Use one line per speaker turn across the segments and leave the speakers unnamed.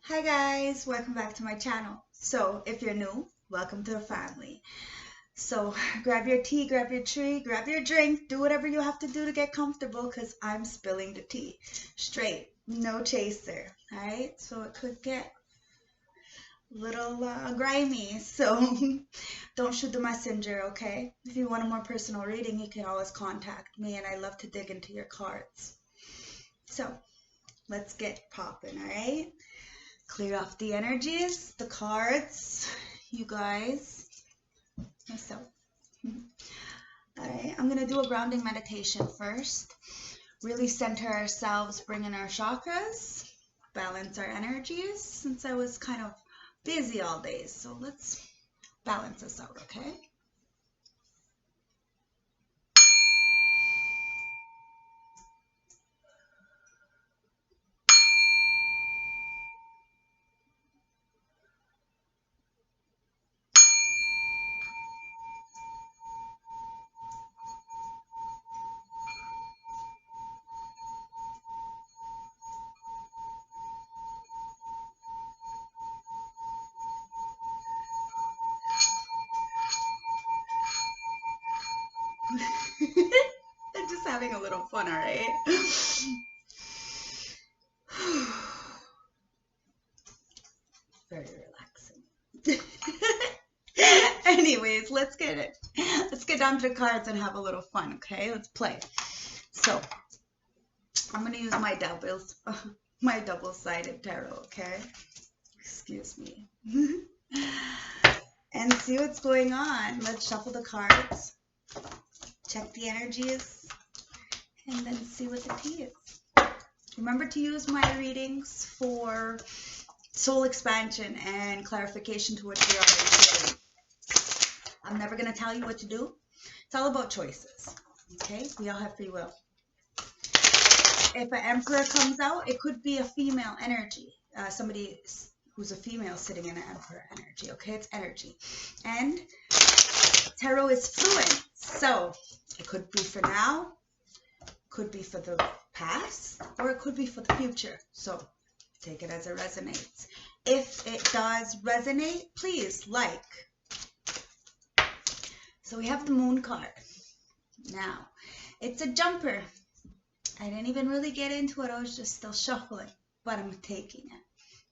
Hi guys, welcome back to my channel. So if you're new, welcome to the family. So grab your tea, grab your tree, grab your drink, do whatever you have to do to get comfortable because I'm spilling the tea. Straight, no chaser, alright? So it could get a little grimy, so don't shoot the messenger, okay? If you want a more personal reading, you can always contact me and I love to dig into your cards. So let's get popping, alright? Clear off the energies, the cards, you guys, myself. Alright, I'm going to do a grounding meditation first. Really center ourselves, bring in our chakras, balance our energies since I was kind of busy all day. So let's balance this out, okay? I'm just having a little fun, alright? Very relaxing. Anyways, let's get down to the cards and have a little fun, okay? Let's play. So I'm gonna use my double-sided tarot, okay? Excuse me. And see what's going on. Let's shuffle the cards, check the energies, and then see what the tea is. Remember to use my readings for soul expansion and clarification to what you're already doing. I'm never going to tell you what to do. It's all about choices. Okay? We all have free will. If an emperor comes out, it could be a female energy. Somebody who's a female sitting in an emperor energy. Okay? It's energy. And tarot is fluid. So it could be for now, could be for the past, or it could be for the future. So take it as it resonates. If it does resonate, please like. So we have the moon card. Now, it's a jumper. I didn't even really get into it. I was just still shuffling, but I'm taking it.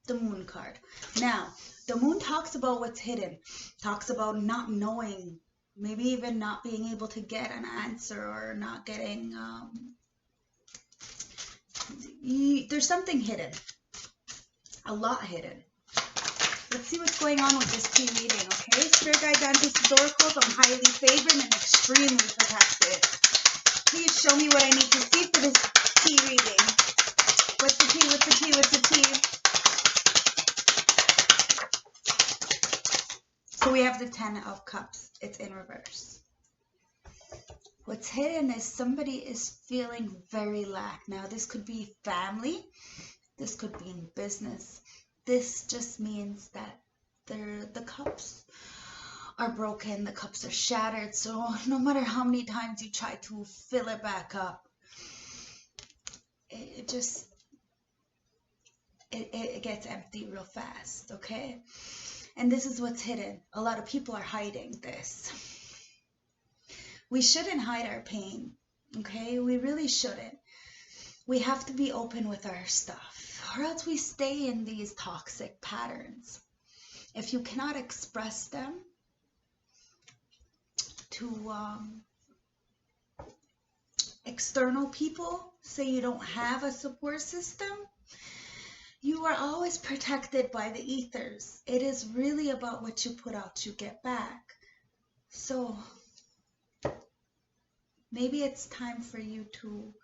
The moon card. Now, the moon talks about what's hidden. Talks about not knowing, maybe even not being able to get an answer or not getting, there's something hidden. A lot hidden. Let's see what's going on with this tea reading, okay? Spirit guide down to historicals. I'm highly favored and extremely protected. Please show me what I need to see for this tea reading. What's the tea? What's the tea? What's the tea? So we have the 10 of Cups. It's in reverse. What's hidden is somebody is feeling very lack. Now, this could be family. This could be in business. This just means that the cups are broken. The cups are shattered. So no matter how many times you try to fill it back up, it gets empty real fast, okay? And this is what's hidden. A lot of people are hiding this. We shouldn't hide our pain, okay? We really shouldn't. We have to be open with our stuff, or else we stay in these toxic patterns. If you cannot express them to external people, say you don't have a support system, you are always protected by the ethers. It is really about what you put out, you get back. So maybe it's time for you to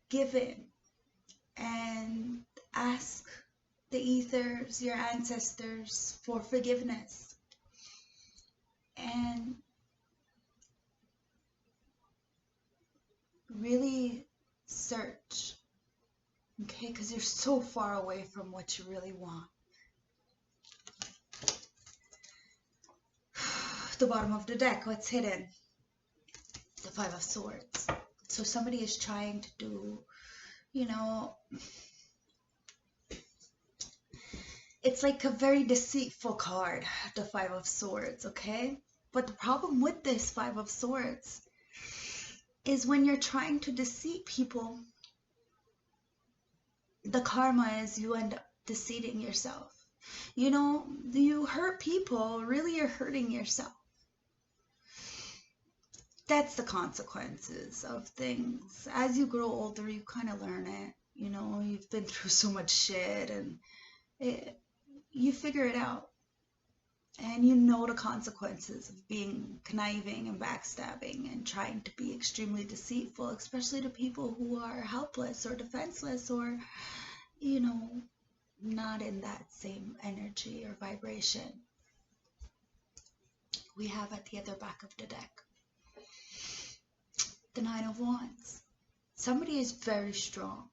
give in and ask the ethers, your ancestors, for forgiveness. And really search, okay? Because you're so far away from what you really want. The bottom of the deck, what's hidden? The 5 of Swords. So somebody is trying to do, It's like a very deceitful card, the Five of Swords, okay? But the problem with this Five of Swords is when you're trying to deceive people, the karma is you end up deceiving yourself. You know, you hurt people, really you're hurting yourself. That's the consequences of things. As you grow older, you kind of learn it. You know, you've been through so much shit and you figure it out. And you know the consequences of being conniving and backstabbing and trying to be extremely deceitful, especially to people who are helpless or defenseless or, you know, not in that same energy or vibration. We have at the other back of the deck the Nine of Wands. Somebody is very strong,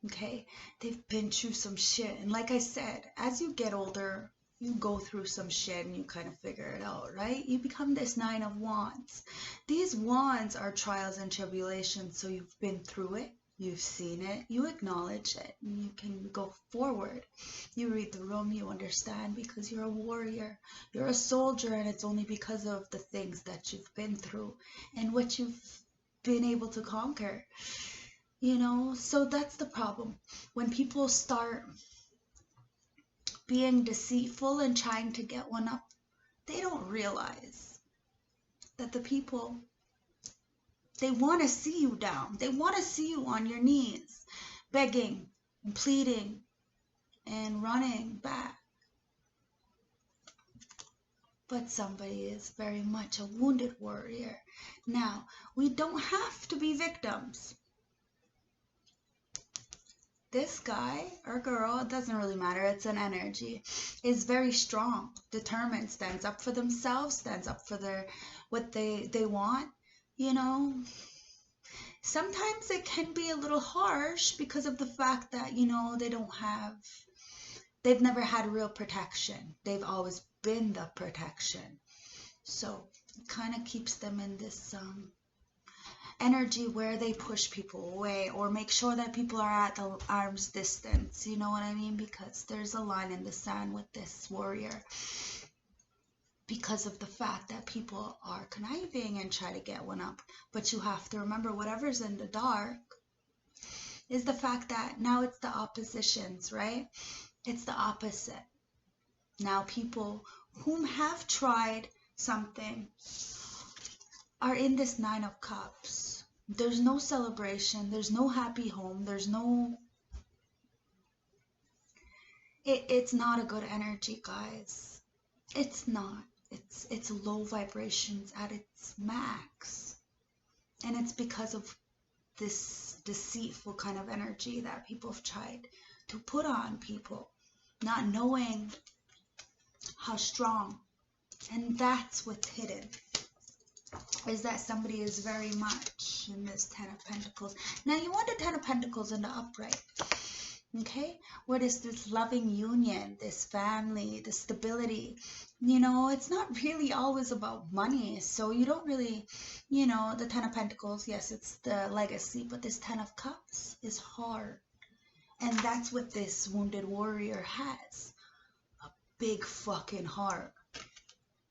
okay? They've been through some shit. And like I said, as you get older, you go through some shit and you kind of figure it out, right? You become this Nine of Wands. These wands are trials and tribulations, so you've been through it. You've seen it, you acknowledge it, and you can go forward. You read the room, you understand, because you're a warrior, you're a soldier, and it's only because of the things that you've been through and what you've been able to conquer, you know. So that's the problem. When people start being deceitful and trying to get one up, they don't realize that the people, they want to see you down. They want to see you on your knees, begging and pleading and running back. But somebody is very much a wounded warrior. Now, we don't have to be victims. This guy or girl, it doesn't really matter, it's an energy, is very strong, determined, stands up for themselves, stands up for what they want. You know, sometimes it can be a little harsh because of the fact that, you know, they've never had real protection. They've always been the protection. So it kind of keeps them in this energy where they push people away or make sure that people are at the arm's distance. You know what I mean? Because there's a line in the sand with this warrior. Because of the fact that people are conniving and try to get one up. But you have to remember, whatever's in the dark is the fact that now it's the oppositions, right? It's the opposite. Now people whom have tried something are in this Nine of Cups. There's no celebration. There's no happy home. There's no... It's not a good energy, guys. It's not. It's low vibrations at its max. And it's because of this deceitful kind of energy that people have tried to put on people, not knowing how strong. And that's what's hidden, is that somebody is very much in this Ten of Pentacles. Now you want the Ten of Pentacles in the upright. Okay, what is this loving union, this family, the stability? You know, it's not really always about money. So you don't really, you know, the Ten of Pentacles, yes, it's the legacy, but this Ten of Cups is hard. And that's what this wounded warrior has. A big fucking heart.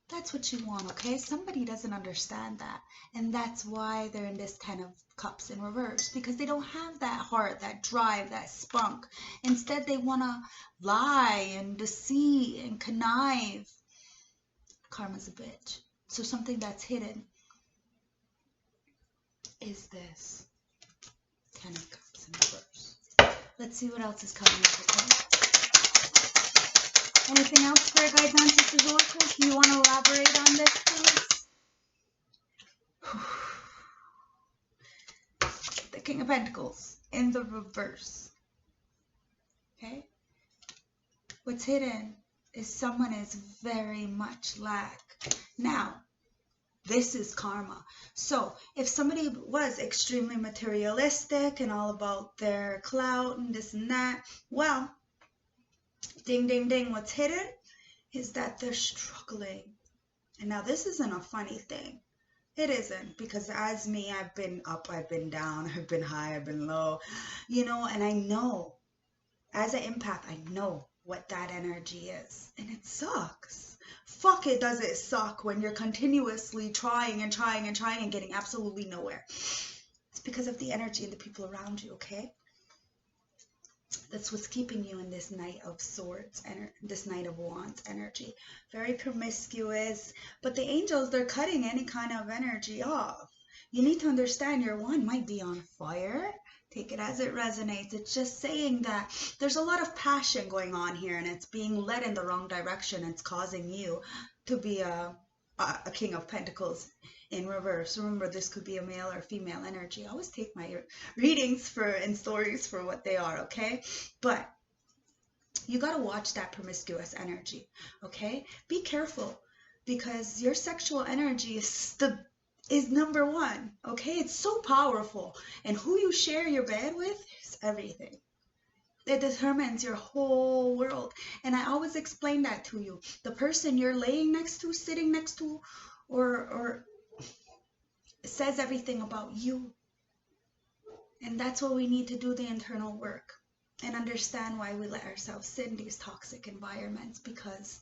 That's what you want, okay? Somebody doesn't understand that. And that's why they're in this Ten of Cups in reverse. Because they don't have that heart, that drive, that spunk. Instead, they want to lie and deceive and connive. Karma's a bitch. So something that's hidden is this Ten of Cups in reverse. Let's see what else is coming up, okay? Anything else for your guides, ancestors, oracles? Do you want to elaborate on this, please? The King of Pentacles in the reverse. Okay? What's hidden is someone is very much lack. Now, this is karma. So, if somebody was extremely materialistic and all about their clout and this and that, well, ding, ding, ding. What's hidden is that they're struggling. And now this isn't a funny thing. It isn't. Because as me, I've been up, I've been down, I've been high, I've been low. You know, and I know, as an empath, I know what that energy is. And it sucks. Fuck it, does it suck when you're continuously trying and trying and trying and getting absolutely nowhere. It's because of the energy and the people around you, okay? That's what's keeping you in this Knight of Swords, this Knight of Wands energy. Very promiscuous. But the angels, they're cutting any kind of energy off. You need to understand your one might be on fire. Take it as it resonates. It's just saying that there's a lot of passion going on here, and it's being led in the wrong direction. It's causing you to be a King of Pentacles in reverse. Remember, this could be a male or female energy. I always take my readings and stories for what they are, okay? But you got to watch that promiscuous energy, okay? Be careful, because your sexual energy is number one, okay? It's so powerful, and who you share your bed with is everything. It determines your whole world. And I always explain that to you. The person you're laying next to, sitting next to, or says everything about you. And that's what we need to do, the internal work, and understand why we let ourselves sit in these toxic environments, because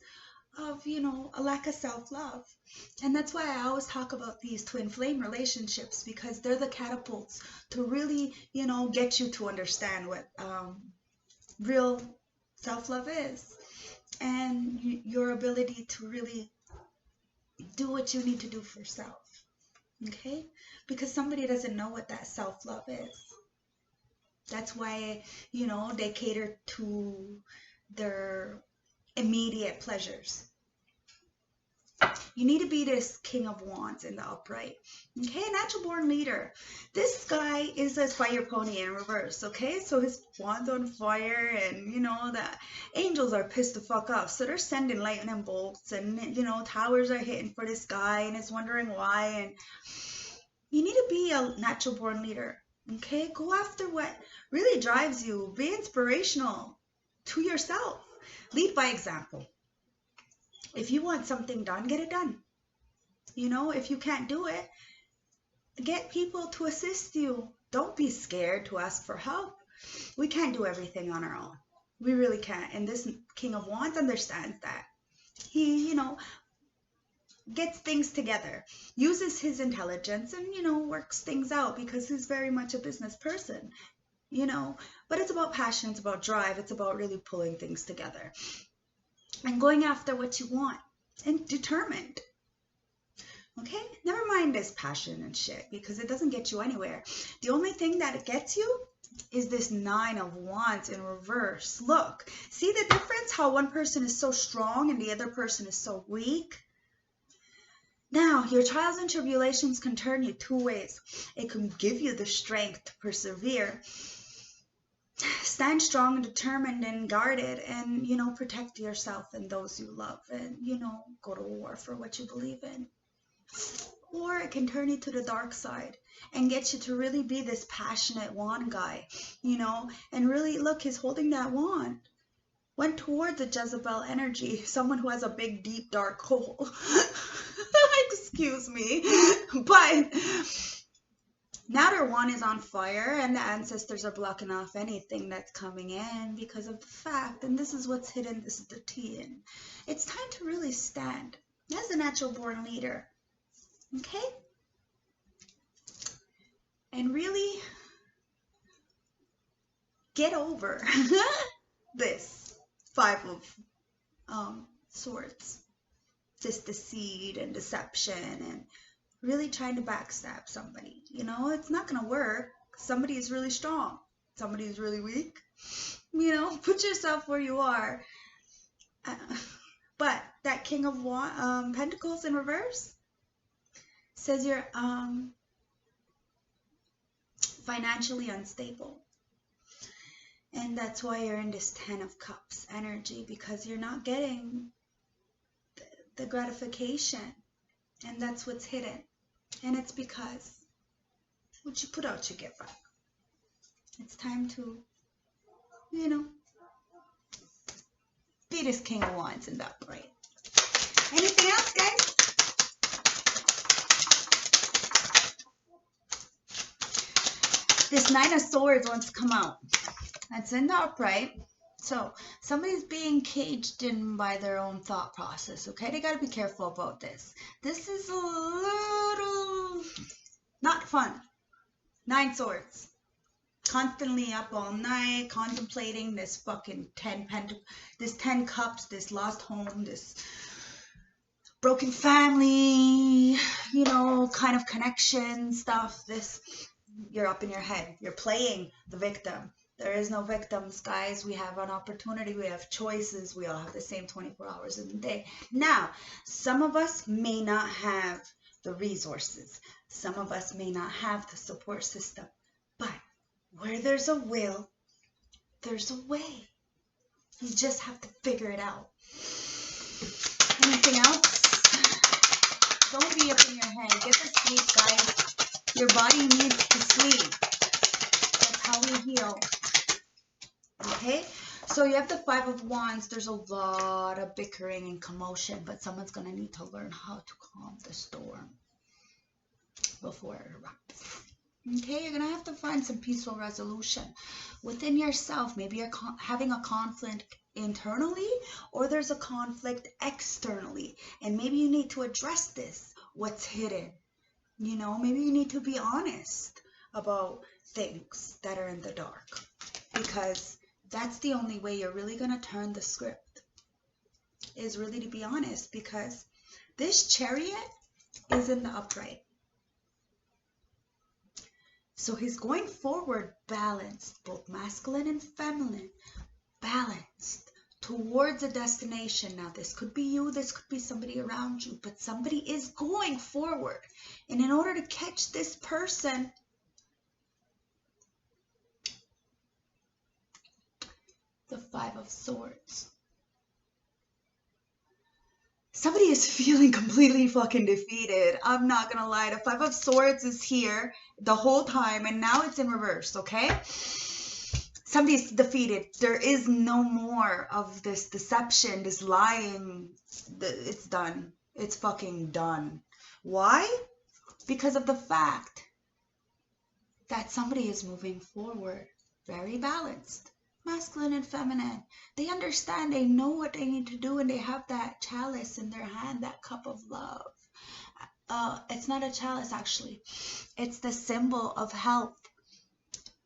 of, you know, a lack of self-love. And that's why I always talk about these twin flame relationships, because they're the catapults to really, you know, get you to understand what real self-love is, and your ability to really do what you need to do for self, okay? Because somebody doesn't know what that self-love is. That's why, you know, they cater to their immediate pleasures. You need to be this King of Wands in the upright. Okay, natural born leader. This guy is a fire pony in reverse. Okay, so his wand's on fire, and you know the angels are pissed the fuck off. So they're sending lightning bolts, and you know towers are hitting for this guy, and it's wondering why. And you need to be a natural born leader. Okay, go after what really drives you. Be inspirational to yourself. Lead by example. If you want something done, get it done. You know, if you can't do it, get people to assist you. Don't be scared to ask for help. We can't do everything on our own. We really can't. And this King of Wands understands that. He, you know, gets things together, uses his intelligence, and, you know, works things out, because he's very much a business person, you know. But it's about passion, it's about drive, it's about really pulling things together and going after what you want, and determined. Okay, never mind this passion and shit, because it doesn't get you anywhere. The only thing that it gets you is this 9 of Wands in reverse. Look, see the difference? How one person is so strong and the other person is so weak. Now, your trials and tribulations can turn you two ways. It can give you the strength to persevere, stand strong and determined and guarded, and, you know, protect yourself and those you love, and, you know, go to war for what you believe in. Or it can turn you to the dark side and get you to really be this passionate wand guy, you know, and really, look, he's holding that wand. Went towards a Jezebel energy, someone who has a big, deep, dark hole. Excuse me. But now their wand is on fire, and the ancestors are blocking off anything that's coming in because of the fact, and this is what's hidden, this is the tea in. It's time to really stand as a natural born leader. Okay? And really get over this 5 of Swords. Just deceit and deception and really trying to backstab somebody. You know, it's not going to work. Somebody is really strong. Somebody is really weak. You know, put yourself where you are. But that King of Pentacles in reverse says you're financially unstable. And that's why you're in this 10 of Cups energy, because you're not getting the gratification, and that's what's hidden. And it's because what you put out, you get back. It's time to, you know, be this King of Wands in the upright. Anything else, guys? This 9 of Swords wants to come out. That's in the upright. So Somebody's being caged in by their own thought process, okay? They got to be careful about this. This is a little not fun. 9 swords. Constantly up all night, contemplating this fucking 10 cups, this lost home, this broken family, you know, kind of connection stuff. This, you're up in your head. You're playing the victim. There is no victims, guys. We have an opportunity. We have choices. We all have the same 24 hours in the day. Now, some of us may not have the resources. Some of us may not have the support system. But where there's a will, there's a way. You just have to figure it out. Anything else? Don't be up in your head. Get to sleep, guys. Your body needs to sleep. That's how we heal. Okay? So you have the 5 of Wands. There's a lot of bickering and commotion, but someone's going to need to learn how to calm the storm before it erupts. Okay? You're going to have to find some peaceful resolution within yourself. Maybe you're having a conflict internally, or there's a conflict externally, and maybe you need to address this, what's hidden. You know, maybe you need to be honest about things that are in the dark, because that's the only way you're really going to turn the script, is really to be honest, because this Chariot is in the upright. So he's going forward balanced, both masculine and feminine, balanced towards a destination. Now, this could be you, this could be somebody around you, but somebody is going forward. And in order to catch this person, the 5 of Swords. Somebody is feeling completely fucking defeated. I'm not gonna lie. The 5 of Swords is here the whole time, and now it's in reverse, okay? Somebody's defeated. There is no more of this deception, this lying. It's done. It's fucking done. Why? Because of the fact that somebody is moving forward, very balanced. Masculine and feminine. They understand, they know what they need to do, and they have that chalice in their hand, that cup of love. It's not a chalice, actually. It's the symbol of health.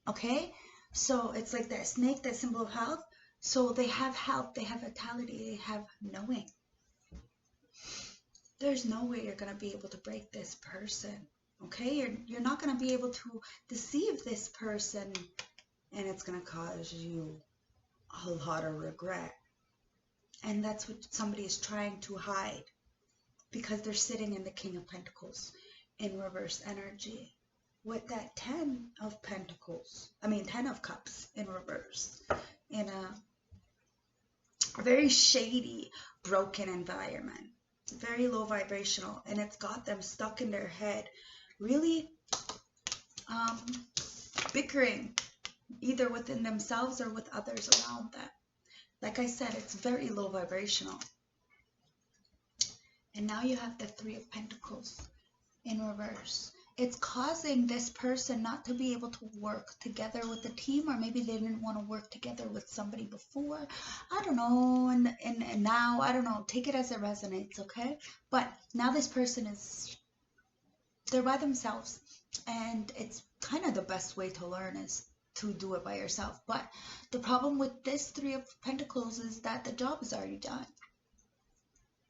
Okay? So it's like that snake, that symbol of health. So they have health, they have vitality, they have knowing. There's no way you're going to be able to break this person. Okay? You're not going to be able to deceive this person, and it's going to cause you a lot of regret. And that's what somebody is trying to hide, because they're sitting in the King of Pentacles in reverse energy with that 10 of Pentacles. 10 of Cups in reverse, in a very shady, broken environment. Very low vibrational, and it's got them stuck in their head, really bickering, either within themselves or with others around them. Like I said, it's very low vibrational. And now you have the 3 of Pentacles in reverse. It's causing this person not to be able to work together with the team, or maybe they didn't want to work together with somebody before. I don't know. And now, I don't know. Take it as it resonates, okay? But now this person they're by themselves. And it's kind of the best way to learn is to do it by yourself. But the problem with this 3 of Pentacles is that the job is already done.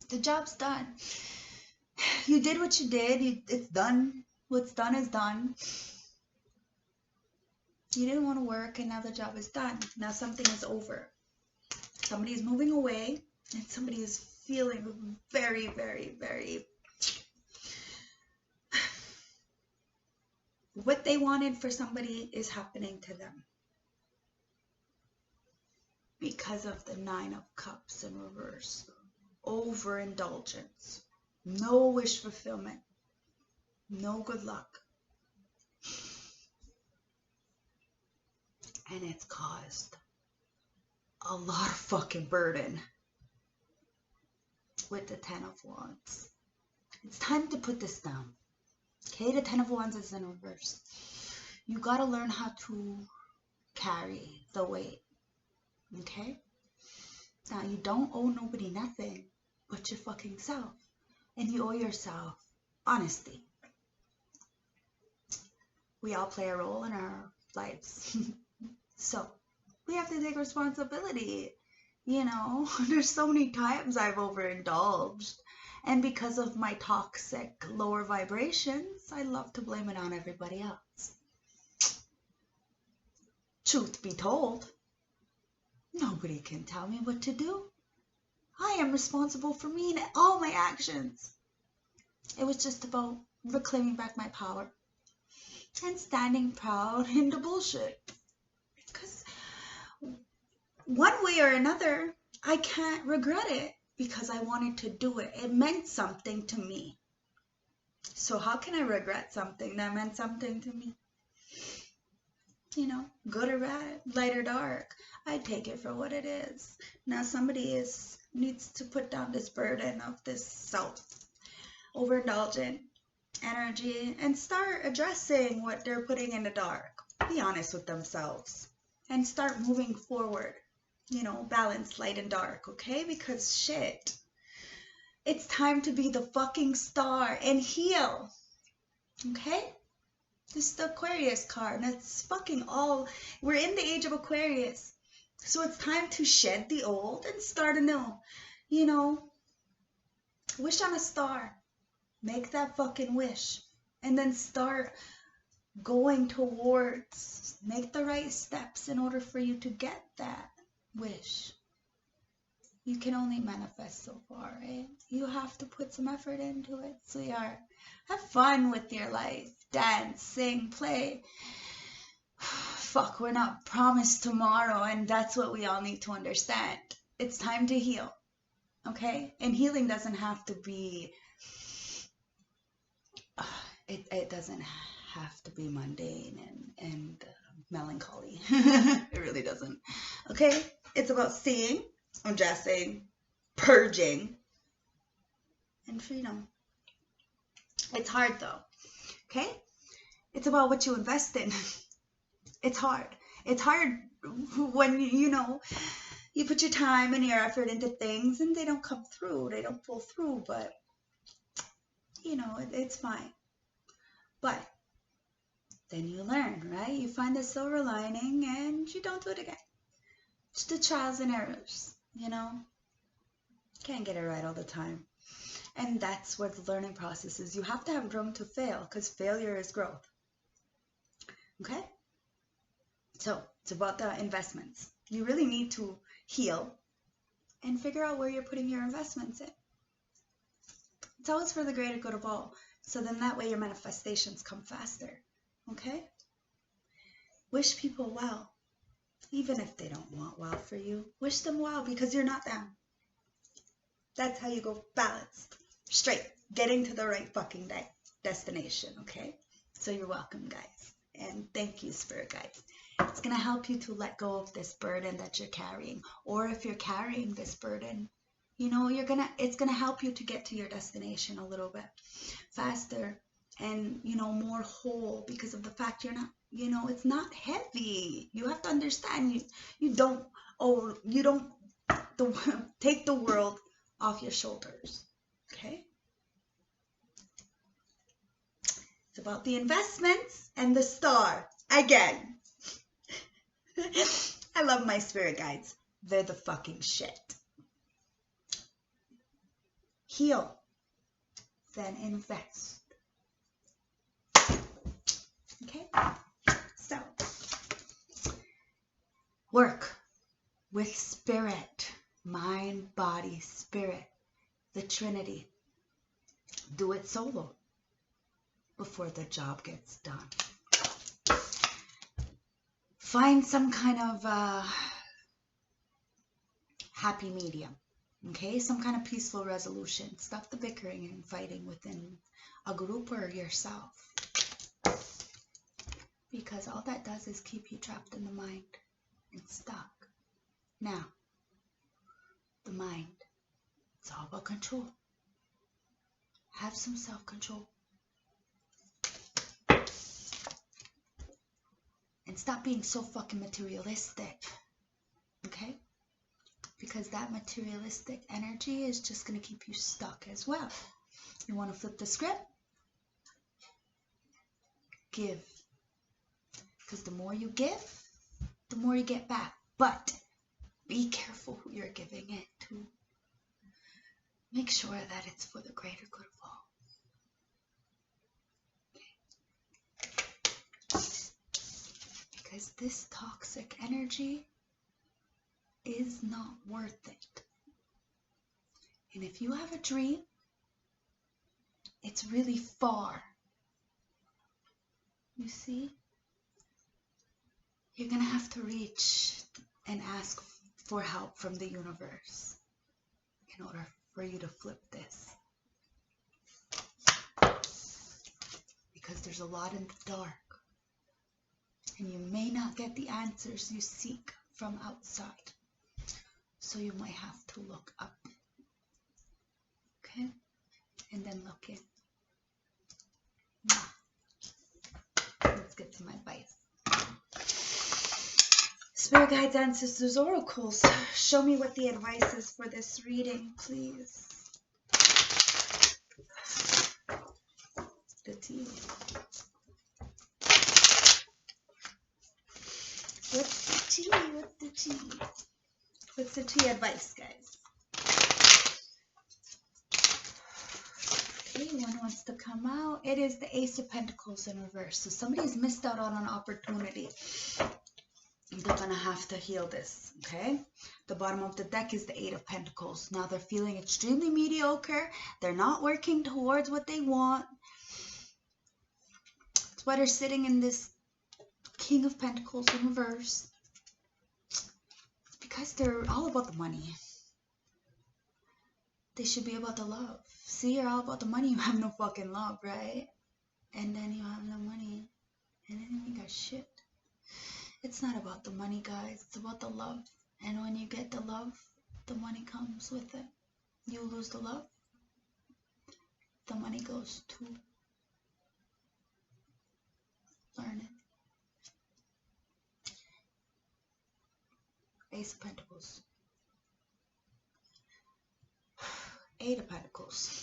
The job's done. You did what you did. It's done. What's done is done. You didn't want to work, and now the job is done. Now something is over. Somebody is moving away, and somebody is feeling very, very, very... What they wanted for somebody is happening to them. Because of the 9 of Cups in reverse. Overindulgence. No wish fulfillment. No good luck. And it's caused a lot of fucking burden with the 10 of Wands. It's time to put this down. Okay, the 10 of Wands is in reverse. You got to learn how to carry the weight. Okay? understand. You don't owe nobody nothing but your fucking self. And you owe yourself honesty. We all play a role in our lives. So we have to take responsibility. You know, there's so many times I've overindulged. And because of my toxic lower vibrations, I love to blame it on everybody else. Truth be told, nobody can tell me what to do. I am responsible for me and all my actions. It was just about reclaiming back my power and standing proud in the bullshit. Because one way or another, I can't regret it because I wanted to do it. It meant something to me. So how can I regret something that meant something to me? You know, good or bad, light or dark, I take it for what it is. Now somebody needs to put down this burden of this self-overindulgent energy and start addressing what they're putting in the dark. Be honest with themselves and start moving forward. You know, balance light and dark, okay? Because shit, it's time to be the fucking star and heal, okay? This is the Aquarius card, and it's fucking all, we're in the age of Aquarius. So it's time to shed the old and start anew. You know, wish on a star. Make that fucking wish. And then start going towards, make the right steps in order for you to get that wish. You can only manifest so far, right? You have to put some effort into it, sweetheart. Have fun with your life. Dance, sing, play. Fuck, we're not promised tomorrow, and that's what we all need to understand. It's time to heal, okay? And healing doesn't have to be, it doesn't have to be mundane and melancholy. It really doesn't, okay? It's about seeing, undressing, purging, and freedom. It's hard though, okay? It's about what you invest in. It's hard. It's hard when, you know, you put your time and your effort into things and they don't come through. They don't pull through, but, you know, it's fine. But then you learn, right? You find the silver lining and you don't do it again. It's the trials and errors, you know? Can't get it right all the time. And that's what the learning process is. You have to have room to fail because failure is growth. Okay? So it's about the investments. You really need to heal and figure out where you're putting your investments in. It's always for the greater good of all. So then that way your manifestations come faster. Okay? Wish people well. Even if they don't want well for you. Wish them well because you're not them. That's how you go balanced. Straight. Getting to the right fucking destination. Okay? So you're welcome, guys. And thank you, spirit guides. It's going to help you to let go of this burden that you're carrying. Or if you're carrying this burden, you know, it's going to help you to get to your destination a little bit faster and, you know, more whole because of the fact you're not, you know, it's not heavy. You have to understand you don't take the world off your shoulders. Okay? It's about the investments and the star. Again. I love my spirit guides. They're the fucking shit. Heal. Then invest. Okay? So, work with spirit. Mind, body, spirit. The Trinity. Do it solo before the job gets done. Find some kind of happy medium, okay? Some kind of peaceful resolution. Stop the bickering and fighting within a group or yourself. Because all that does is keep you trapped in the mind and stuck. Now, the mind, it's all about control. Have some self-control. And stop being so fucking materialistic. Okay? because that materialistic energy is just going to keep you stuck as well. You want to flip the script? Give. Because the more you give, the more you get back. But be careful who you're giving it to. Make sure that it's for the greater good of all. Because this toxic energy is not worth it. And if you have a dream, it's really far. You see? You're going to have to reach and ask for help from the universe in order for you to flip this. Because there's a lot in the dark. And you may not get the answers you seek from outside. So you might have to look up. Okay? And then look in. Now, let's get some advice. Spirit guides, ancestors, oracles, show me what the advice is for this reading, please. The tea. What's the tea? What's the tea? What's the tea advice, guys? Okay, one wants to come out. It is the Ace of Pentacles in reverse. So somebody's missed out on an opportunity. They're going to have to heal this, okay? The bottom of the deck is the Eight of Pentacles. Now they're feeling extremely mediocre. They're not working towards what they want. That's why they're sitting in this King of Pentacles in reverse. It's because they're all about the money. They should be about the love. See, you're all about the money. You have no fucking love, right? And then you have no money. And then you got shit. It's not about the money, guys. It's about the love. And when you get the love, the money comes with it. You lose the love, the money goes too. Learn it. Ace of Pentacles. Eight of Pentacles.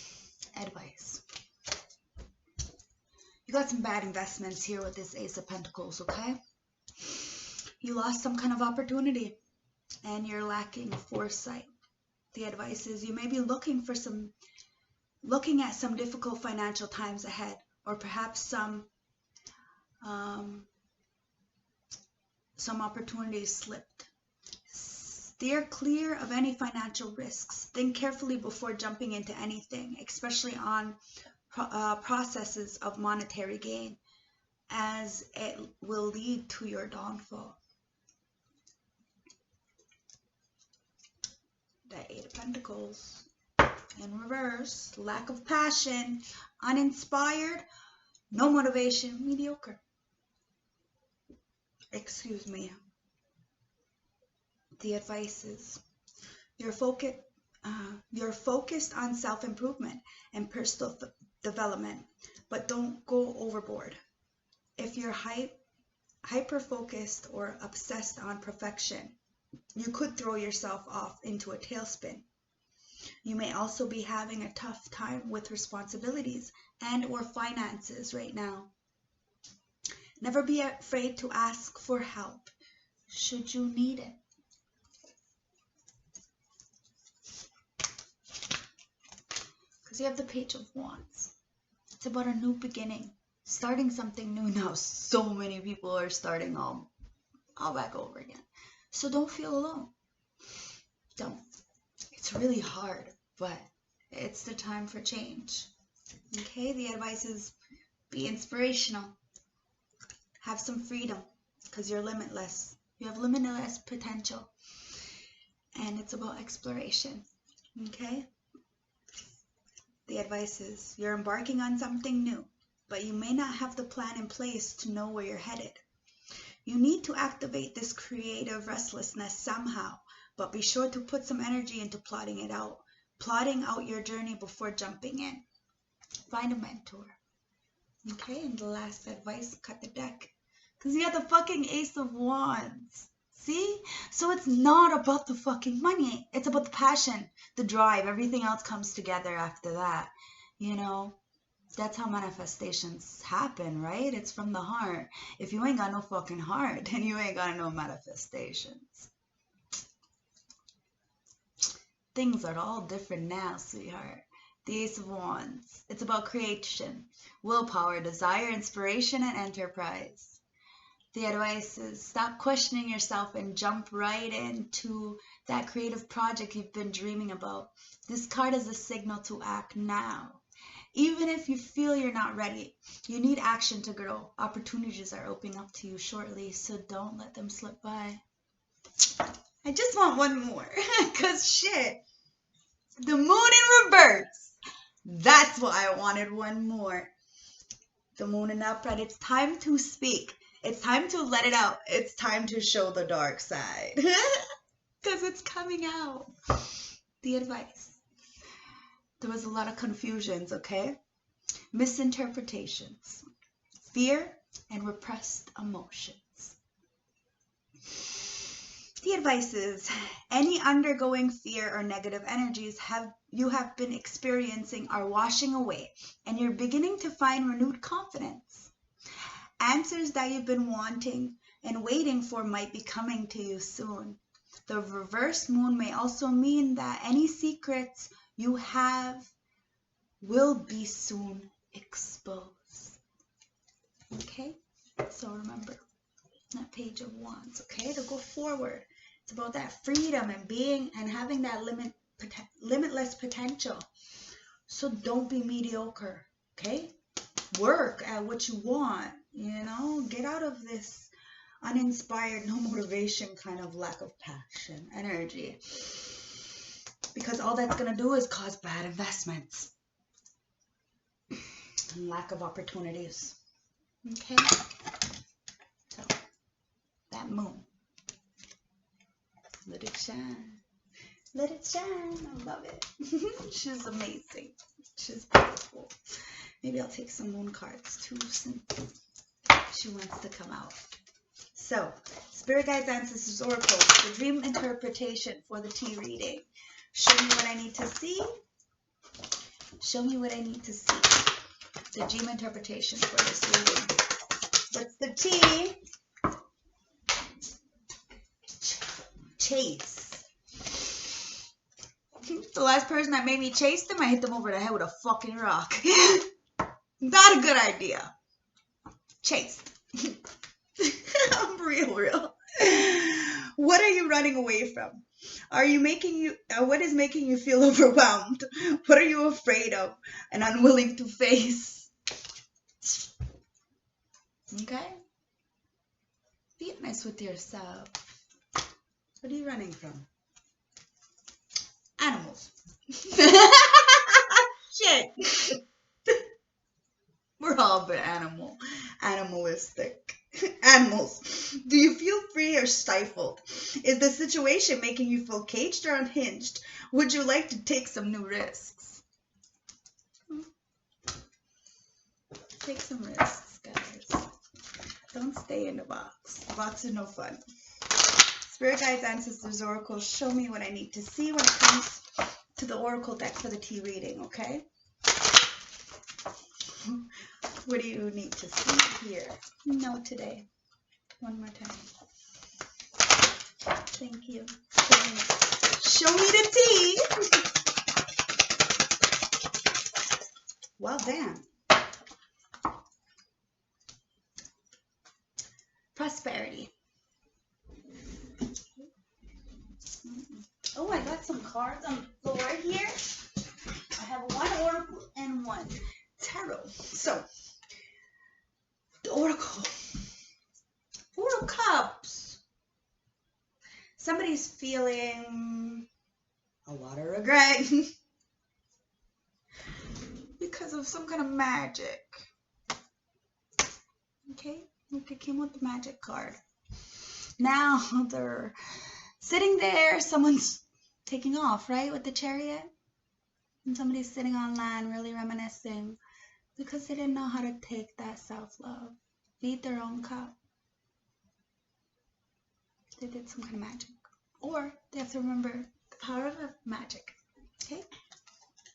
Advice. You got some bad investments here with this Ace of Pentacles, okay? You lost some kind of opportunity and you're lacking foresight. The advice is you may be looking at some difficult financial times ahead, or perhaps some opportunities slipped. Steer clear of any financial risks. Think carefully before jumping into anything, especially on processes of monetary gain, as it will lead to your downfall. The Eight of Pentacles in reverse. Lack of passion, uninspired, no motivation, mediocre. Excuse me. The advice is you're focused on self-improvement and personal development, but don't go overboard. If you're hyper-focused or obsessed on perfection, you could throw yourself off into a tailspin. You may also be having a tough time with responsibilities and or finances right now. Never be afraid to ask for help should you need it. Because you have the Page of Wands. It's about a new beginning. Starting something new now. So many people are starting all back over again. So don't feel alone. Don't. It's really hard, but it's the time for change. Okay, the advice is be inspirational. Have some freedom, because you're limitless. You have limitless potential. And it's about exploration. Okay? The advice is you're embarking on something new, but you may not have the plan in place to know where you're headed. You need to activate this creative restlessness somehow, but be sure to put some energy into plotting out your journey before jumping in. Find a mentor. Okay, and the last advice, cut the deck. Because you got the fucking Ace of Wands. See? So it's not about the fucking money. It's about the passion, the drive. Everything else comes together after that. You know, that's how manifestations happen, right? It's from the heart. If you ain't got no fucking heart, then you ain't got no manifestations. Things are all different now, sweetheart. The Ace of Wands. It's about creation, willpower, desire, inspiration, and enterprise. The advice is stop questioning yourself and jump right into that creative project you've been dreaming about. This card is a signal to act now. Even if you feel you're not ready, you need action to grow. Opportunities are opening up to you shortly, so don't let them slip by. I just want one more, because shit, the moon in reverse. That's why I wanted one more. The moon in upright. It's time to speak. It's time to let it out. It's time to show the dark side. Because it's coming out. The advice. There was a lot of confusions, okay? Misinterpretations. Fear and repressed emotions. The advice is, any undergoing fear or negative energies you have been experiencing are washing away, and you're beginning to find renewed confidence. Answers that you've been wanting and waiting for might be coming to you soon. The reverse moon may also mean that any secrets you have will be soon exposed. Okay? So remember that Page of Wands, okay? To go forward. It's about that freedom and being and having that limitless potential. So don't be mediocre, okay? Work at what you want, you know? Get out of this uninspired, no motivation kind of lack of passion, energy. Because all that's going to do is cause bad investments and lack of opportunities. Okay? So, that moon. Let it shine. Let it shine. I love it. She's amazing. She's beautiful. Maybe I'll take some moon cards too since she wants to come out. So, Spirit Guides, Ancestors, Oracles, the dream interpretation for the tea reading. Show me what I need to see. Show me what I need to see. The dream interpretation for this reading. What's the tea? Chase. The last person that made me chase them, I hit them over the head with a fucking rock. Not a good idea. Chase. I'm real. What are you running away from? What is making you feel overwhelmed? What are you afraid of and unwilling to face? Okay? Be honest with yourself. What are you running from? Animals. Shit. We're all a bit animalistic. Animals. Do you feel free or stifled? Is the situation making you feel caged or unhinged? Would you like to take some new risks? Take some risks, guys. Don't stay in the box. The box is no fun. Spirit Guides, Ancestors, Oracles, show me what I need to see when it comes to the Oracle deck for the tea reading, okay? What do you need to see here? No, today. One more time. Thank you. Show me the tea. Well, damn. Prosperity. Oh, I got some cards on the floor here. I have one Oracle and one Tarot. So, the Oracle. Four of Cups. Somebody's feeling a lot of regret because of some kind of magic. Okay, look, it came with the magic card. Now they're sitting there. Someone's taking off, right, with the Chariot. And somebody's sitting online really reminiscing because they didn't know how to take that self-love. Feed their own cup. they did some kind of magic. Or they have to remember the power of magic. Okay?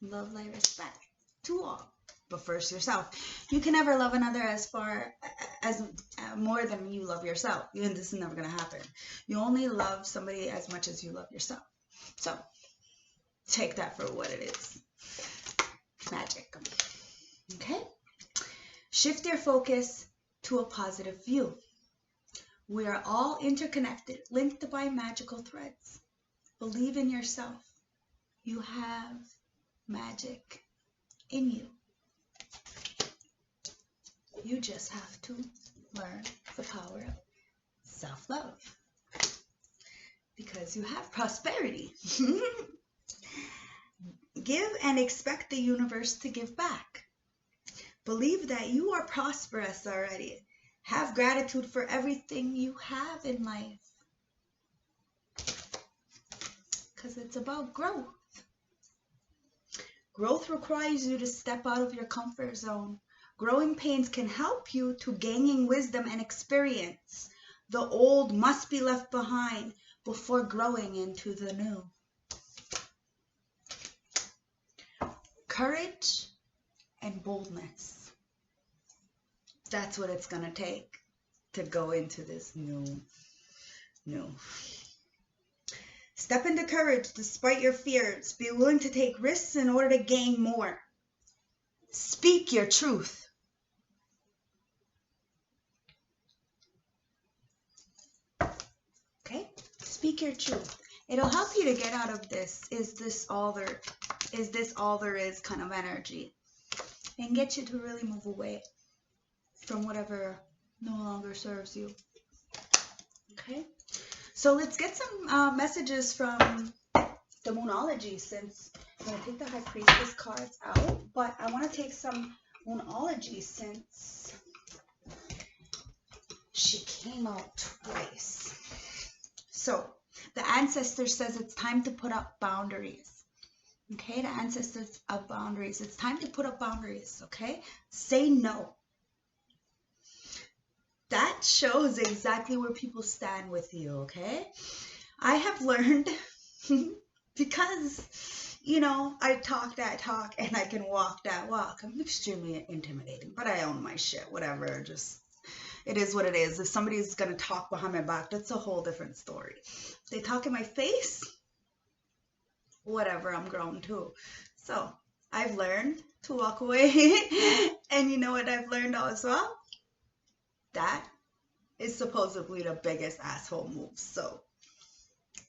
Love, light, respect to all. But first yourself. You can never love another as far as more than you love yourself. Even this is never going to happen. You only love somebody as much as you love yourself. So take that for what it is. Magic. Okay? Shift your focus to a positive view. We are all interconnected, linked by magical threads. Believe in yourself. You have magic in you. You just have to learn the power of self-love. Because you have prosperity. Give and expect the universe to give back. Believe that you are prosperous already. Have gratitude for everything you have in life. Because it's about growth. Growth requires you to step out of your comfort zone. Growing pains can help you to gaining wisdom and experience. The old must be left behind before growing into the new. Courage and boldness. That's what it's going to take to go into this new. Step into courage despite your fears. Be willing to take risks in order to gain more. Speak your truth. Okay? Speak your truth. It'll help you to get out of this. Is this all there is kind of energy? And get you to really move away from whatever no longer serves you. Okay? So let's get some messages from the Moonology, since I'm going to take the High Priestess cards out, but I want to take some Moonology since she came out twice. So the ancestor says it's time to put up boundaries. Okay, the ancestors of boundaries. It's time to put up boundaries, okay? Say no. That shows exactly where people stand with you, okay? I have learned, because, you know, I talk that talk and I can walk that walk. I'm extremely intimidating, but I own my shit, whatever. Just, it is what it is. If somebody's going to talk behind my back, that's a whole different story. If they talk in my face, whatever, I'm grown too. So I've learned to walk away. And you know what I've learned as well? That is supposedly the biggest asshole move. So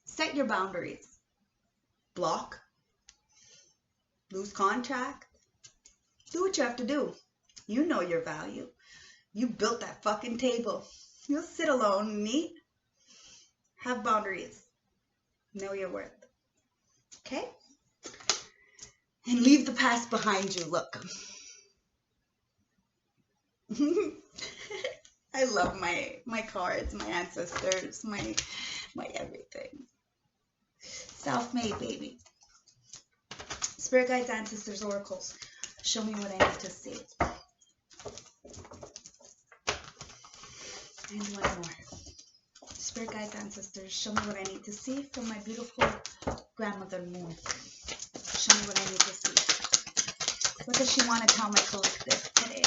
set your boundaries. Block. Lose contact. Do what you have to do. You know your value. You built that fucking table. You'll sit alone and eat. Have boundaries. Know your worth. Okay? And leave the past behind you. Look. I love my cards, my ancestors, my everything. Self-made, baby. Spirit guides, ancestors, oracles. Show me what I need to see. And one more. Spirit guides, ancestors, show me what I need to see from my beautiful grandmother Moon. Show me what I need to see. What does she want to tell my collective today?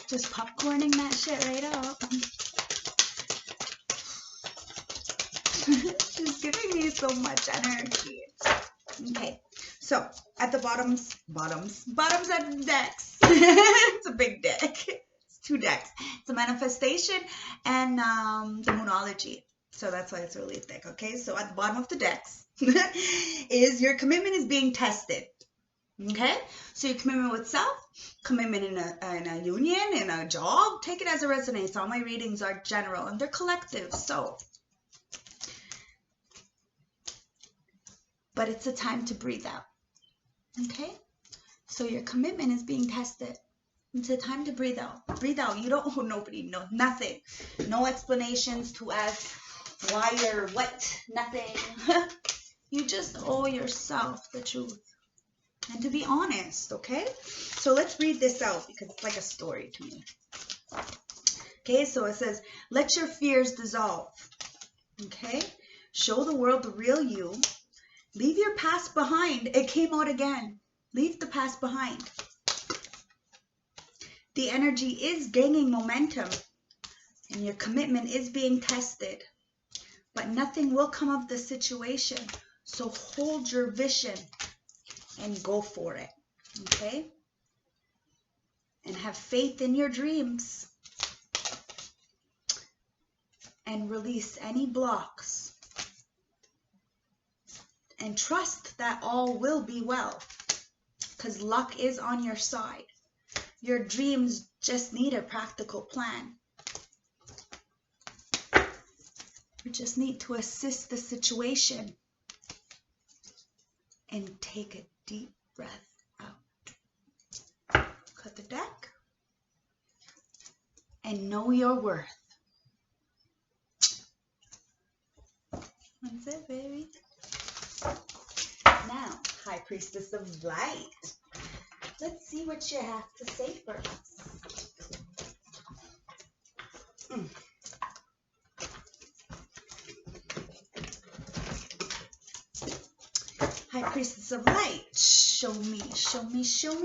Just popcorning that shit right up. She's giving me so much energy. Okay, so at the bottoms at the decks. It's a big deck. It's 2 decks. It's a manifestation and the Moonology. So that's why it's really thick. Okay, so at the bottom of the decks is your commitment is being tested. Okay, so your commitment with self, commitment in a union, in a job, take it as it resonates. All my readings are general and they're collective. So, but it's a time to breathe out. Okay, so your commitment is being tested. It's a time to breathe out. Breathe out. You don't owe nobody, no nothing, no explanations to ask why or what, nothing. You just owe yourself the truth. and to be honest, okay? So let's read this out because it's like a story to me. Okay, so it says, let your fears dissolve. Okay? Show the world the real you. Leave your past behind. It came out again. Leave the past behind. The energy is gaining momentum and your commitment is being tested. But nothing will come of the situation. So hold your vision and go for it. Okay? And have faith in your dreams. And release any blocks. And trust that all will be well. Because luck is on your side. Your dreams just need a practical plan. You just need to assist the situation. And take a deep breath out. Cut the deck. And know your worth. That's it, baby. Now, High Priestess of Light. Let's see what you have to say for us. High Priestess of Light. Show me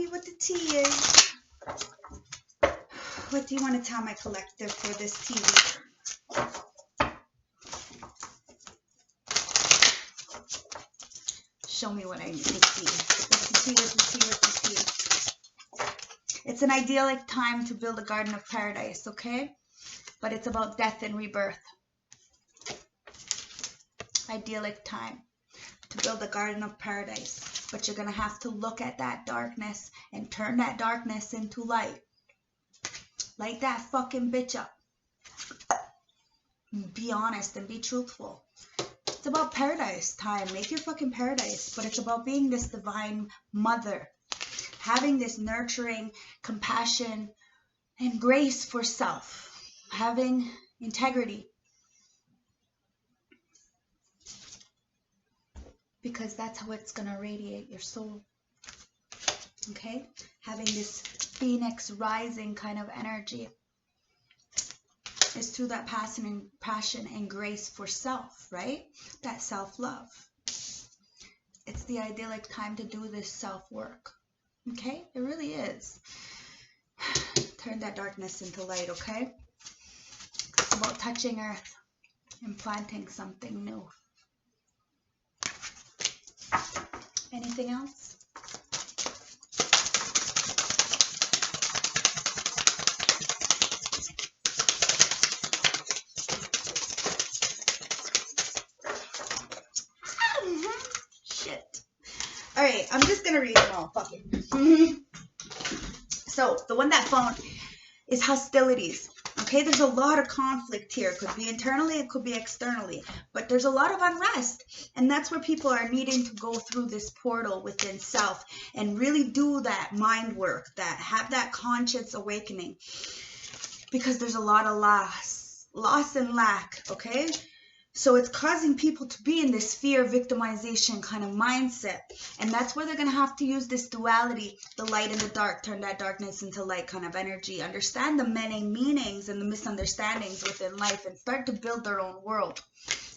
what the tea is. What do you want to tell my collective for this tea reading? Show me what I need to see. What's the tea? It's an idyllic time to build a garden of paradise, okay? But it's about death and rebirth. Idyllic time to build a garden of paradise. But you're going to have to look at that darkness and turn that darkness into light. Light that fucking bitch up. Be honest and be truthful. It's about paradise time. Make your fucking paradise. But it's about being this divine mother. Having this nurturing compassion and grace for self. Having integrity. Because that's how it's going to radiate your soul. Okay? Having this phoenix rising kind of energy. Is through that passion and grace for self, right? That self-love. It's the idyllic time to do this self-work. Okay? It really is. Turn that darkness into light, okay? It's about touching earth and planting something new. Anything else? All right, I'm just going to read them all. Fuck it. So, the one that found is hostilities. Okay, there's a lot of conflict here. It could be internally, it could be externally. But there's a lot of unrest. And that's where people are needing to go through this portal within self and really do that mind work, that have that conscious awakening. Because there's a lot of loss and lack, okay? So it's causing people to be in this fear victimization kind of mindset. And that's where they're going to have to use this duality, the light and the dark, turn that darkness into light kind of energy. Understand the many meanings and the misunderstandings within life and start to build their own world.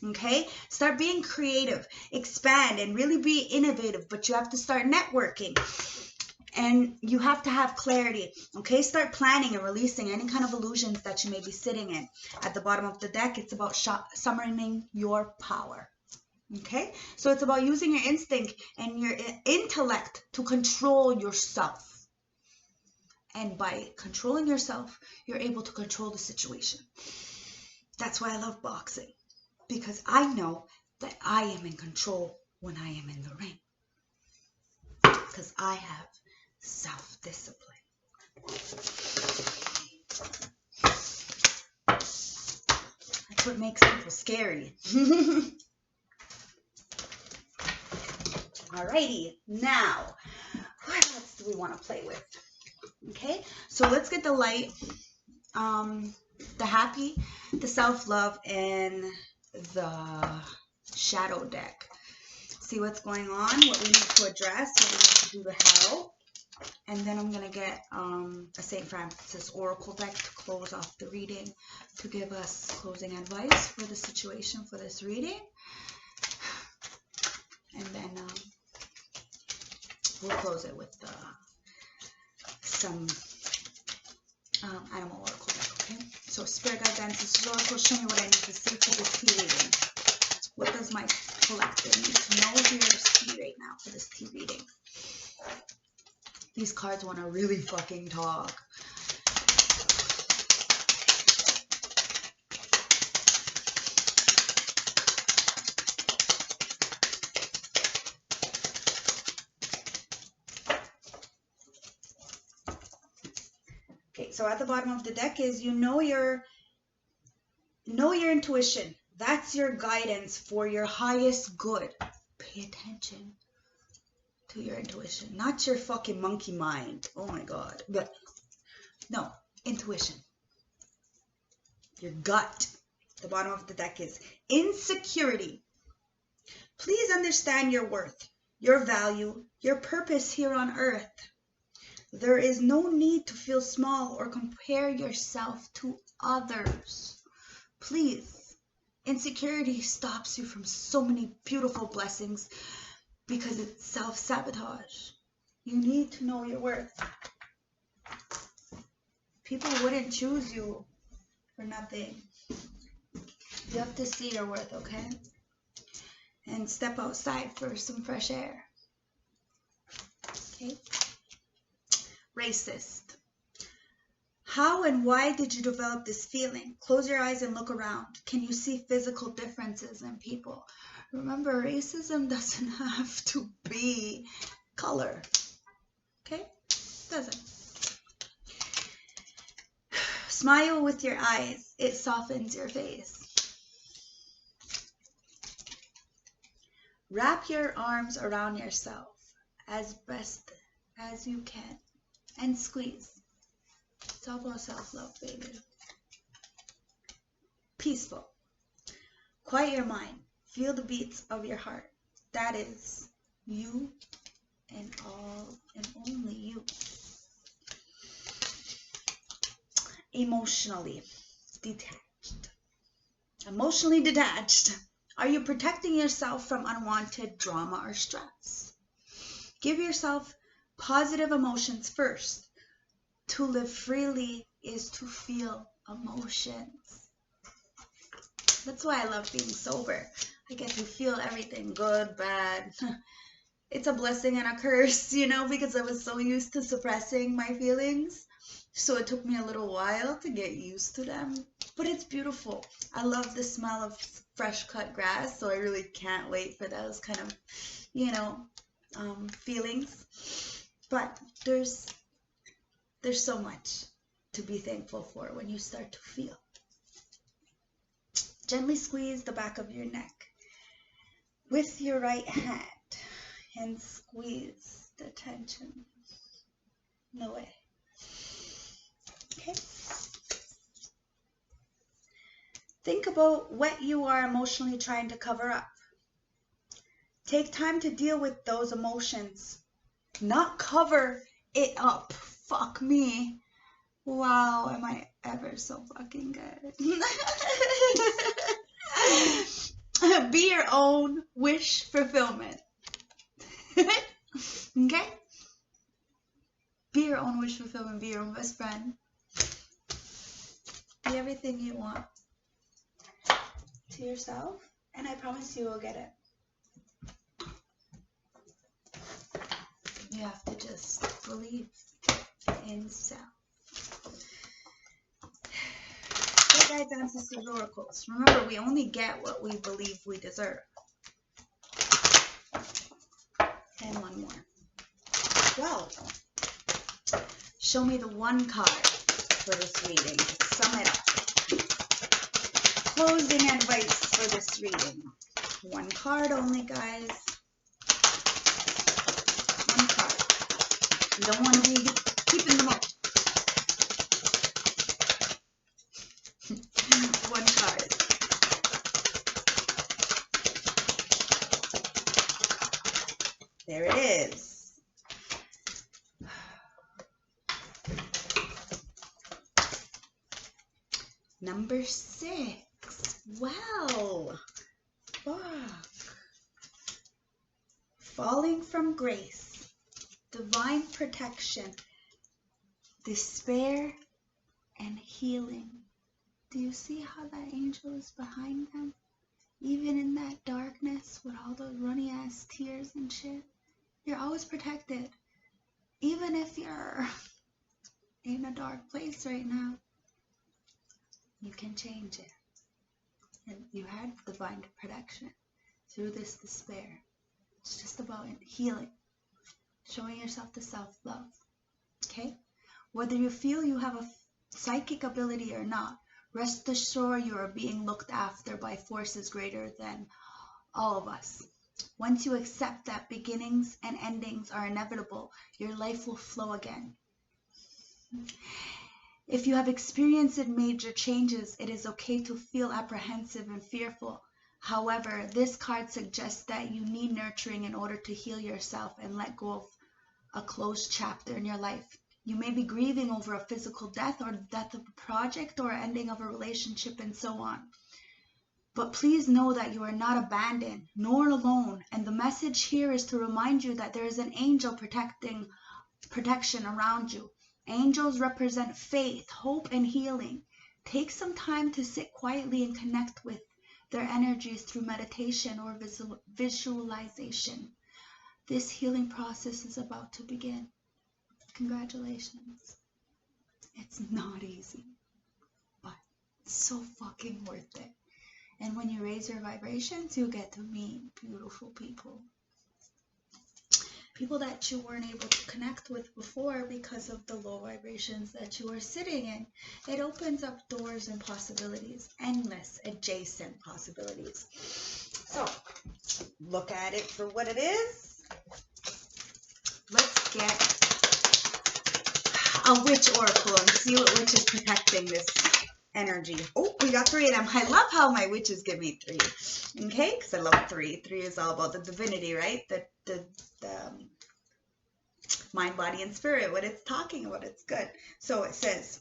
Okay? Start being creative, expand, and really be innovative. But you have to start networking. And you have to have clarity, okay? Start planning and releasing any kind of illusions that you may be sitting in. At the bottom of the deck, it's about summoning your power, okay? So it's about using your instinct and your intellect to control yourself. And by controlling yourself, you're able to control the situation. That's why I love boxing, because I know that I am in control when I am in the ring. Because I have self-discipline. That's what makes people scary. Alrighty, now, what else do we want to play with? Okay, so let's get the light, the happy, the self-love, and the shadow deck. see what's going on, what we need to address, what we need to do to help. And then I'm going to get a St. Francis Oracle deck to close off the reading, to give us closing advice for the situation for this reading. And then we'll close it with some animal oracle deck, okay? So Spirit Guides, Ancestors, Oracle, show me what I need to see for this tea reading. What does my collective need to know here to see right now for this tea reading? These cards want to really fucking talk. Okay, so at the bottom of the deck is you know your intuition. That's your guidance for your highest good. Pay attention to your intuition, not your fucking monkey mind. Oh my God. But no, intuition. Your gut. The bottom of the deck is insecurity. Please understand your worth, your value, your purpose here on earth. There is no need to feel small or compare yourself to others. Please. Insecurity stops you from so many beautiful blessings because it's self-sabotage. You need to know your worth. People wouldn't choose you for nothing. You have to see your worth, okay? And step outside for some fresh air. Okay? Racist. How and why did you develop this feeling? Close your eyes and look around. Can you see physical differences in people? Remember, racism doesn't have to be color. Okay? Doesn't. Smile with your eyes. It softens your face. Wrap your arms around yourself as best as you can and squeeze. It's all about self-love, baby. Peaceful. Quiet your mind. Feel the beats of your heart. That is you and all and only you. Emotionally detached. Emotionally detached. Are you protecting yourself from unwanted drama or stress? Give yourself positive emotions first. To live freely is to feel emotions. That's why I love being sober. I get to feel everything, good, bad. It's a blessing and a curse, you know, because I was so used to suppressing my feelings. So it took me a little while to get used to them. But it's beautiful. I love the smell of fresh cut grass, so I really can't wait for those kind of, you know, feelings. But there's so much to be thankful for when you start to feel. Gently squeeze the back of your neck with your right hand and squeeze the tension. No way. Okay? Think about what you are emotionally trying to cover up. Take time to deal with those emotions. Not cover it up. Fuck me. Wow, am I ever so fucking good. Be your own wish fulfillment. Okay? Be your own wish fulfillment. Be your own best friend. Be everything you want to yourself, and I promise you will get it. You have to just believe in self. Hey guys, Ancestors, Oracles. Remember, we only get what we believe we deserve. And one more. Well, show me the one card for this reading. Sum it up. Closing advice for this reading. One card only, guys. One card. You don't want to be keeping them up. One card. There it is. Number 6. Wow. Fuck. Falling from grace. Divine protection. Despair and healing. Do you see how that angel is behind them? Even in that darkness with all those runny ass tears and shit, you're always protected. Even if you're in a dark place right now, you can change it. And you had divine protection through this despair. It's just about healing, showing yourself the self-love. Okay? Whether you feel you have a psychic ability or not, rest assured you are being looked after by forces greater than all of us. Once you accept that beginnings and endings are inevitable, your life will flow again. If you have experienced major changes, it is okay to feel apprehensive and fearful. However, this card suggests that you need nurturing in order to heal yourself and let go of a closed chapter in your life. You may be grieving over a physical death or the death of a project or ending of a relationship and so on. But please know that you are not abandoned nor alone. And the message here is to remind you that there is an angel protection around you. Angels represent faith, hope, and healing. Take some time to sit quietly and connect with their energies through meditation or visualization. This healing process is about to begin. Congratulations. It's not easy, but it's so fucking worth it. And when you raise your vibrations, you get to meet beautiful people. People that you weren't able to connect with before because of the low vibrations that you are sitting in. It opens up doors and possibilities, endless adjacent possibilities. So, look at it for what it is. Let's get a witch oracle and see what witch is protecting this energy. Oh, we got 3 of them. I love how my witches give me 3. Okay, because I love 3. 3 is all about the divinity, right? The mind, body, and spirit. What it's talking about, it's good. So it says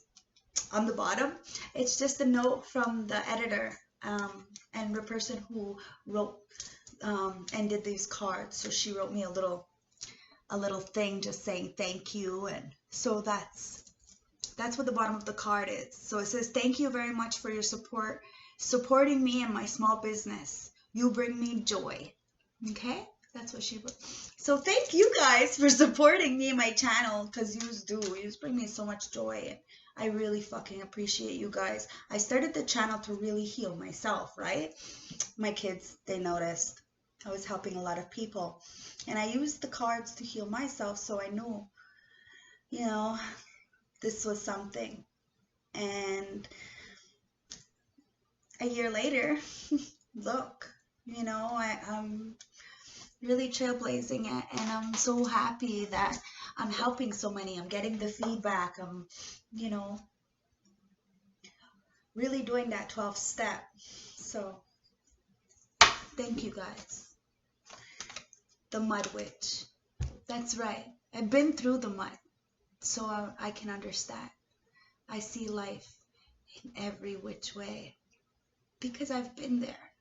on the bottom, it's just a note from the editor and the person who wrote and did these cards. So she wrote me a little thing just saying thank you, and so that's what the bottom of the card is. So it says, thank you very much for your support, supporting me and my small business. You bring me joy. Okay, that's what she wrote. So thank you guys for supporting me and my channel, because you bring me so much joy, and I really fucking appreciate you guys. I started the channel to really heal myself, right? My kids, they noticed I was helping a lot of people, and I used the cards to heal myself, so I knew, you know, this was something. And a year later, look, you know, I'm really trailblazing it, and I'm so happy that I'm helping so many. I'm getting the feedback. I'm, you know, really doing that 12th step. So thank you guys. The Mud Witch. That's right. I've been through the mud, so I can understand. I see life in every which way because I've been there.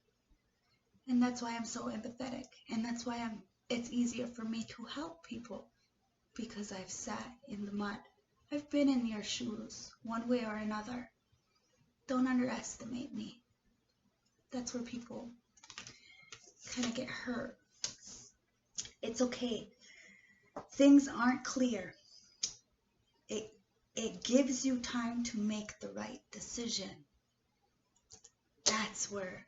And that's why I'm so empathetic. And that's why it's easier for me to help people, because I've sat in the mud. I've been in your shoes, one way or another. Don't underestimate me. That's where people kind of get hurt. It's okay. Things aren't clear. It gives you time to make the right decision. That's where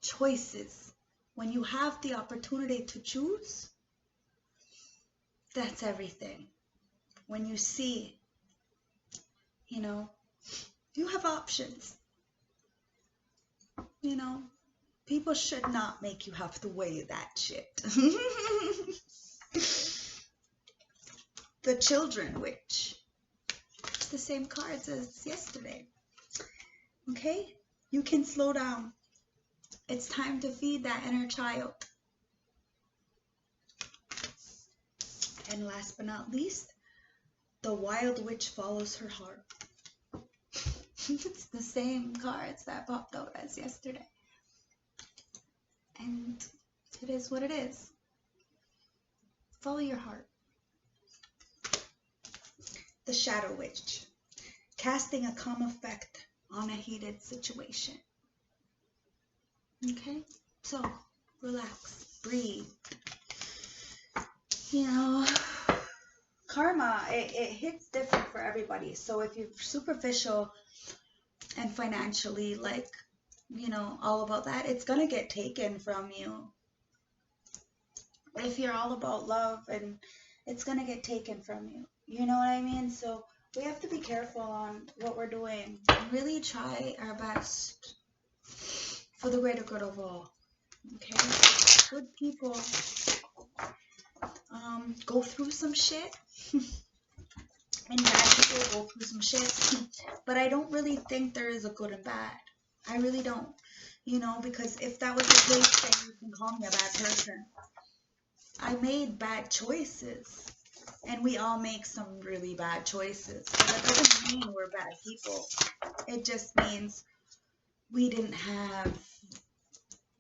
choices, when you have the opportunity to choose, that's everything. When you see, you know, you have options. You know, people should not make you have to weigh that shit. The Children Witch. It's the same cards as yesterday. Okay? You can slow down. It's time to feed that inner child. And last but not least, the wild witch follows her heart. It's the same cards that popped out as yesterday. And it is what it is. Follow your heart. The shadow witch, casting a calm effect on a heated situation. Okay? So, relax, breathe. You know, karma, it hits different for everybody. So if you're superficial and financially, like, you know, all about that, it's going to get taken from you. If you're all about love, and it's going to get taken from you. You know what I mean? So we have to be careful on what we're doing and really try our best for the greater good of all. Okay? Good people go through some shit. And bad people go through some shit. But I don't really think there is a good and bad. I really don't. You know, because if that was the case, then you can call me a bad person. I made bad choices. And we all make some really bad choices. But that doesn't mean we're bad people. It just means we didn't have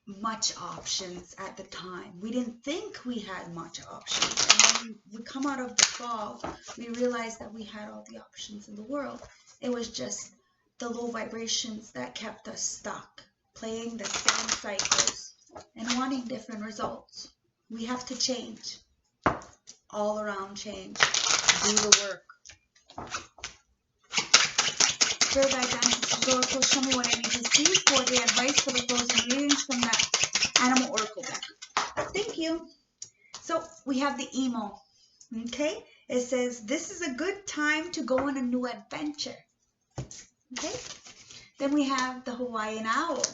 much options at the time. We didn't think we had much options. And when we come out of the fog, we realize that we had all the options in the world. It was just the low vibrations that kept us stuck, playing the same cycles and wanting different results. We have to change. All around change. Do the work. Spirit guides, ancestors, oracles, show me what I need to see for the advice for the closing readings from that animal oracle deck. Thank you. So we have the emo. Okay? It says, this is a good time to go on a new adventure. Okay? Then we have the Hawaiian owl.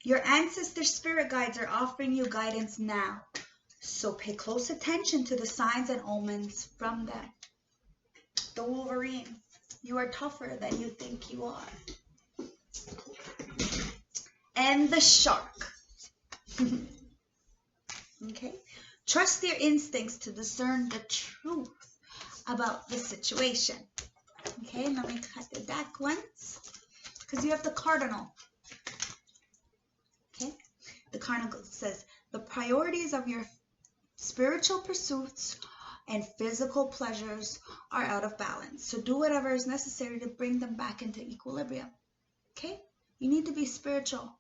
Your ancestor spirit guides are offering you guidance now. So pay close attention to the signs and omens from them. The Wolverine. You are tougher than you think you are. And the shark. Okay? Trust your instincts to discern the truth about the situation. Okay, let me cut the deck once. Because you have the cardinal. Okay? The cardinal says, the priorities of your spiritual pursuits and physical pleasures are out of balance. So do whatever is necessary to bring them back into equilibrium. Okay? You need to be spiritual,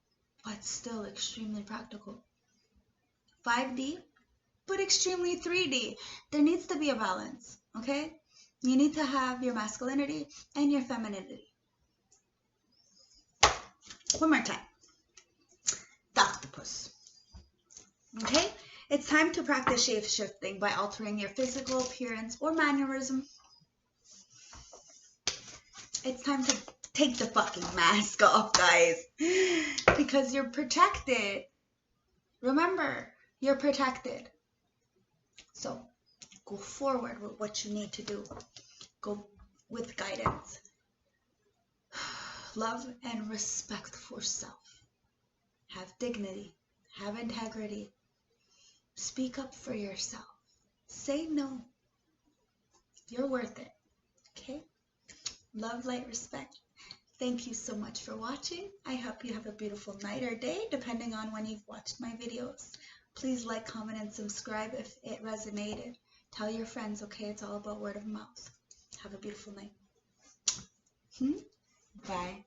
but still extremely practical. 5D, but extremely 3D. There needs to be a balance. Okay? You need to have your masculinity and your femininity. One more time. The octopus. Okay? It's time to practice shape-shifting by altering your physical appearance or mannerism. It's time to take the fucking mask off, guys. Because you're protected. Remember, you're protected. So, go forward with what you need to do. Go with guidance. Love and respect for self. Have dignity. Have integrity. Speak up for yourself. Say no. You're worth it. Okay? Love, light, respect. Thank you so much for watching. I hope you have a beautiful night or day, depending on when you've watched my videos. Please like, comment, and subscribe if it resonated. Tell your friends, okay? It's all about word of mouth. Have a beautiful night. Bye.